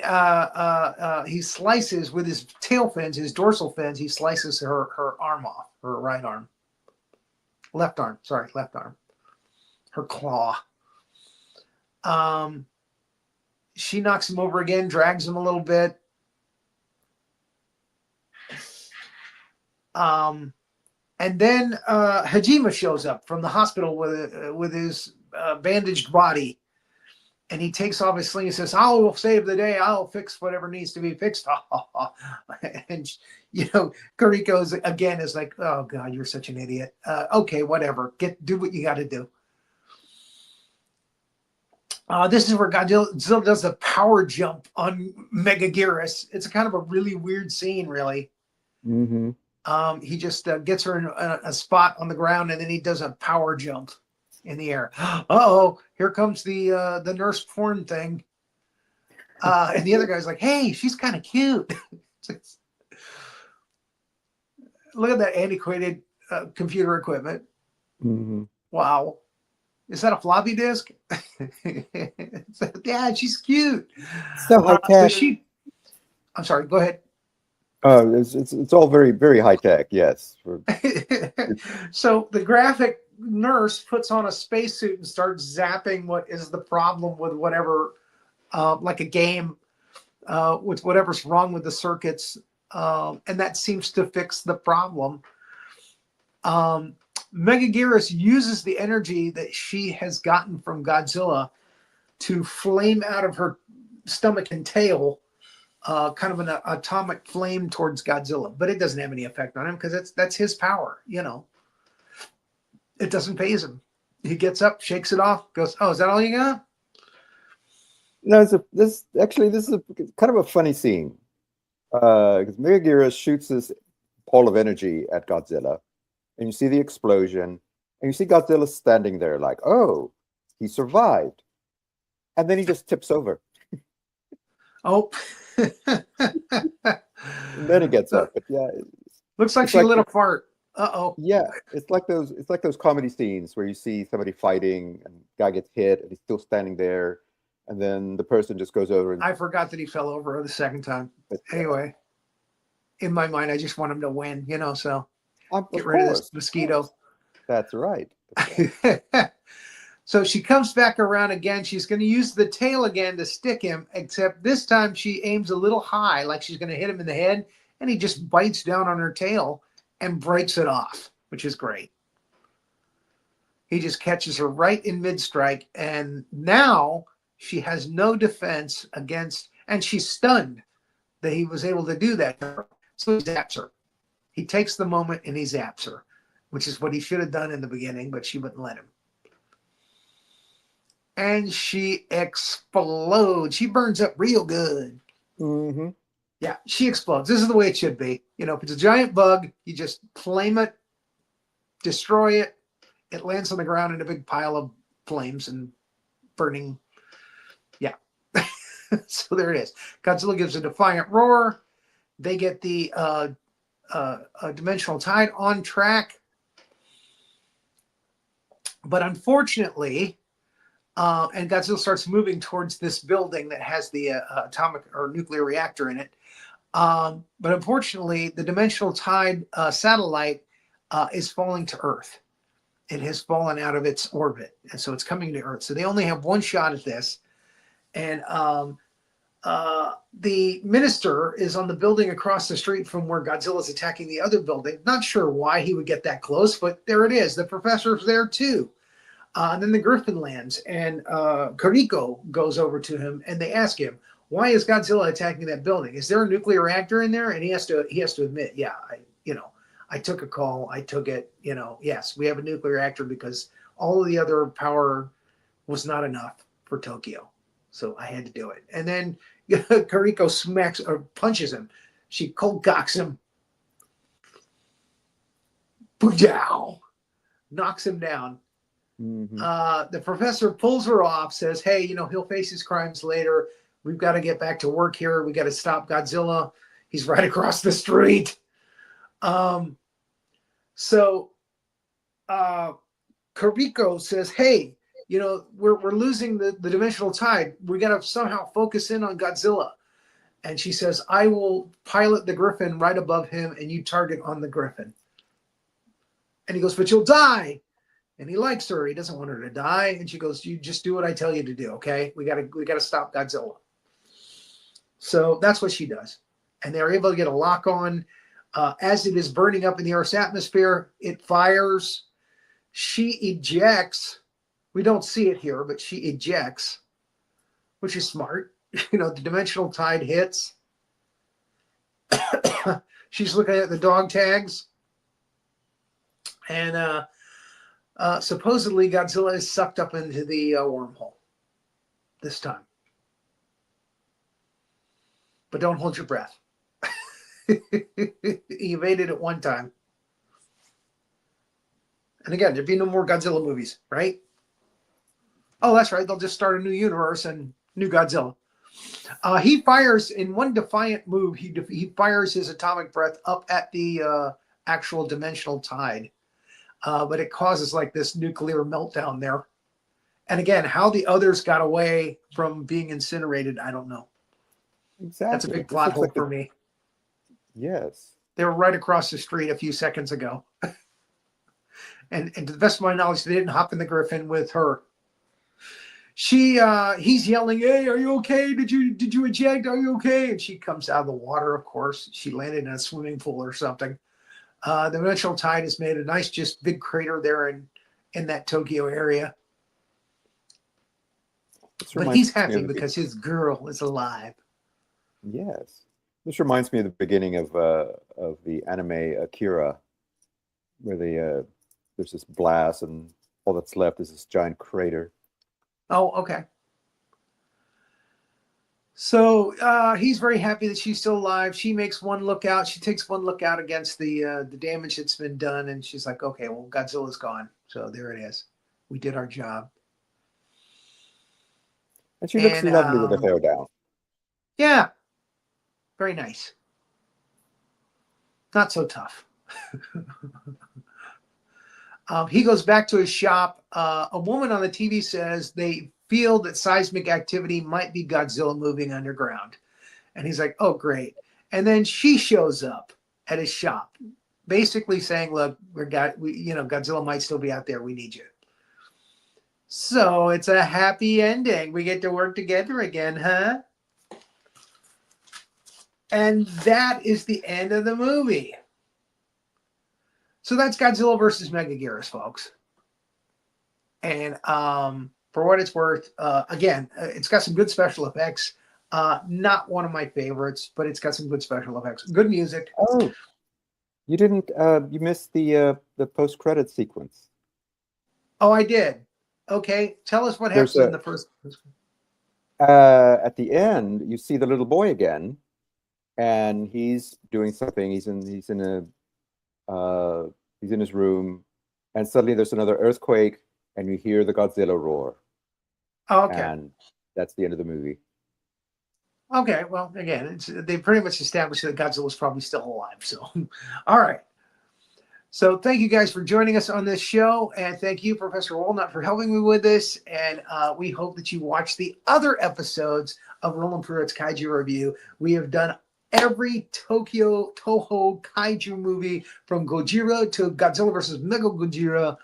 he slices with his tail fins, his dorsal fins. He slices her arm off, her right arm, left arm. Sorry, left arm. Her claw. She knocks him over again, drags him a little bit. And then Hajime shows up from the hospital with his bandaged body. And he takes off his sling and says, "I will save the day. I'll fix whatever needs to be fixed." And, Kuriko's again is like, "Oh, God, you're such an idiot. Okay, whatever. Do what you got to do." This is where Godzilla does the power jump on Megaguirus. It's kind of a really weird scene, really. Mm-hmm. He just gets her in a spot on the ground, and then he does a power jump in the air. Uh-oh, here comes the nurse porn thing. And the other guy's like, "Hey, she's kind of cute." Look at that antiquated computer equipment. Mm-hmm. Wow. Is that a floppy disk? Yeah, she's cute. So high tech. I'm sorry, go ahead. It's all very, very high tech, yes. So the graphic nurse puts on a spacesuit and starts zapping what is the problem with whatever, like a game, with whatever's wrong with the circuits, and that seems to fix the problem. Megaguirus uses the energy that she has gotten from Godzilla to flame out of her stomach and tail, kind of an atomic flame towards Godzilla, but it doesn't have any effect on him because that's his power, It doesn't faze him. He gets up, shakes it off, goes, "Oh, is that all you got?" No, this is a kind of a funny scene because Megaguirus shoots this ball of energy at Godzilla, and you see the explosion, and you see Godzilla standing there like, "Oh, he survived," and then he just tips over. Oh. And then he gets up, but yeah, looks like she lit a fart. Uh-oh. Yeah, it's like those comedy scenes where you see somebody fighting and the guy gets hit and he's still standing there, and then the person just goes over and I forgot that he fell over the second time. But anyway, in my mind, I just want him to win, so get rid of this mosquito. That's right. So she comes back around again. She's going to use the tail again to stick him, except this time she aims a little high, like she's going to hit him in the head, and he just bites down on her tail and breaks it off, which is great. He just catches her right in mid-strike, and now she has no defense against, and she's stunned that he was able to do that. So he zaps her. He takes the moment and he zaps her, which is what he should have done in the beginning, but she wouldn't let him. And she explodes. She burns up real good. Mm-hmm. Yeah, she explodes. This is the way it should be. If it's a giant bug, you just flame it, destroy it. It lands on the ground in a big pile of flames and burning. Yeah. So there it is. Godzilla gives a defiant roar. They get the dimensional tide on track. But unfortunately, and Godzilla starts moving towards this building that has the atomic or nuclear reactor in it. But unfortunately, the dimensional tide satellite is falling to Earth. It has fallen out of its orbit, and so it's coming to Earth. So they only have one shot at this. And the minister is on the building across the street from where Godzilla is attacking the other building. Not sure why he would get that close, but there it is. The professor's there too. And then the Griffin lands, and Kuriko goes over to him, and they ask him, why is Godzilla attacking that building? Is there a nuclear reactor in there? And he has to admit, yeah, I took a call. I took it, yes, we have a nuclear reactor because all of the other power was not enough for Tokyo. So I had to do it. And then Kariko smacks or punches him. She cold cocks him. Boodow! Knocks him down. Mm-hmm. The professor pulls her off, says, hey, he'll face his crimes later. We've got to get back to work here. We got to stop Godzilla. He's right across the street. So Kariko says, hey, we're losing the dimensional tide. We got to somehow focus in on Godzilla. And she says, I will pilot the Griffin right above him and you target on the Griffin. And he goes, but you'll die. And he likes her. He doesn't want her to die. And she goes, you just do what I tell you to do, okay? We gotta stop Godzilla. So that's what she does. And they're able to get a lock on. As it is burning up in the Earth's atmosphere, it fires. She ejects. We don't see it here, but she ejects, which is smart. The dimensional tide hits. She's looking at the dog tags. And supposedly Godzilla is sucked up into the wormhole this time. But don't hold your breath. He evaded it one time. And again, there'd be no more Godzilla movies, right? Oh, that's right. They'll just start a new universe and new Godzilla. He fires in one defiant move. He fires his atomic breath up at the actual dimensional tide. But it causes like this nuclear meltdown there. And again, how the others got away from being incinerated, I don't know. Exactly. That's a big plot hole for me. Yes. They were right across the street a few seconds ago. and to the best of my knowledge, they didn't hop in the Griffin with her. He's yelling, hey, are you okay? Did you eject? Are you okay? And she comes out of the water, of course. She landed in a swimming pool or something. The dimensional tide has made a nice, just big crater there in that Tokyo area. But he's happy because his girl is alive. Yes. This reminds me of the beginning of the anime Akira, where there's this blast and all that's left is this giant crater. Oh, okay. So he's very happy that she's still alive. She makes one look out. She takes one look out against the damage that's been done, and she's like, "Okay, well, Godzilla's gone. So there it is. We did our job." And she looks lovely with her hair down. Yeah, very nice. Not so tough. He goes back to his shop. A woman on the TV says they feel that seismic activity might be Godzilla moving underground. And he's like, oh, great. And then she shows up at his shop, basically saying, look, Godzilla might still be out there. We need you. So it's a happy ending. We get to work together again, huh? And that is the end of the movie. So that's Godzilla versus Megaguirus, folks. And for what it's worth, again, it's got some good special effects. Not one of my favorites, but it's got some good special effects. Good music. Oh, you didn't. You missed the post-credit sequence. Oh, I did. Okay, tell us what happens in the first. At the end, you see the little boy again, and he's doing something. He's in his room, and suddenly there's another earthquake, and you hear the Godzilla roar. Oh, okay. And that's the end of the movie. Okay, well, again, they pretty much established that Godzilla's probably still alive. So, all right. So thank you guys for joining us on this show. And thank you, Professor Wallnott, for helping me with this. And we hope that you watch the other episodes of Roland Pruitt's Kaiju Review. We have done every Toho Kaiju movie from Gojira to Godzilla versus Megaguirus.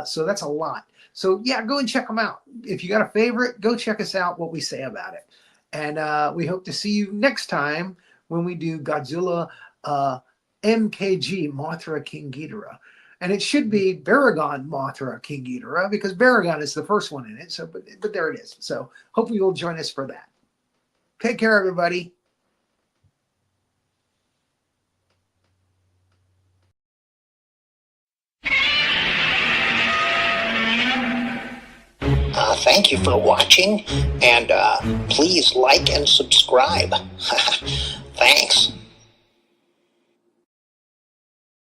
So that's a lot. So yeah, go and check them out. If you got a favorite, go check us out, what we say about it. And we hope to see you next time when we do Godzilla MKG, Mothra King Ghidorah. And it should be Baragon Mothra King Ghidorah because Baragon is the first one in it. So, but there it is. So hopefully you'll join us for that. Take care, everybody. Thank you for watching, and please like and subscribe. Thanks.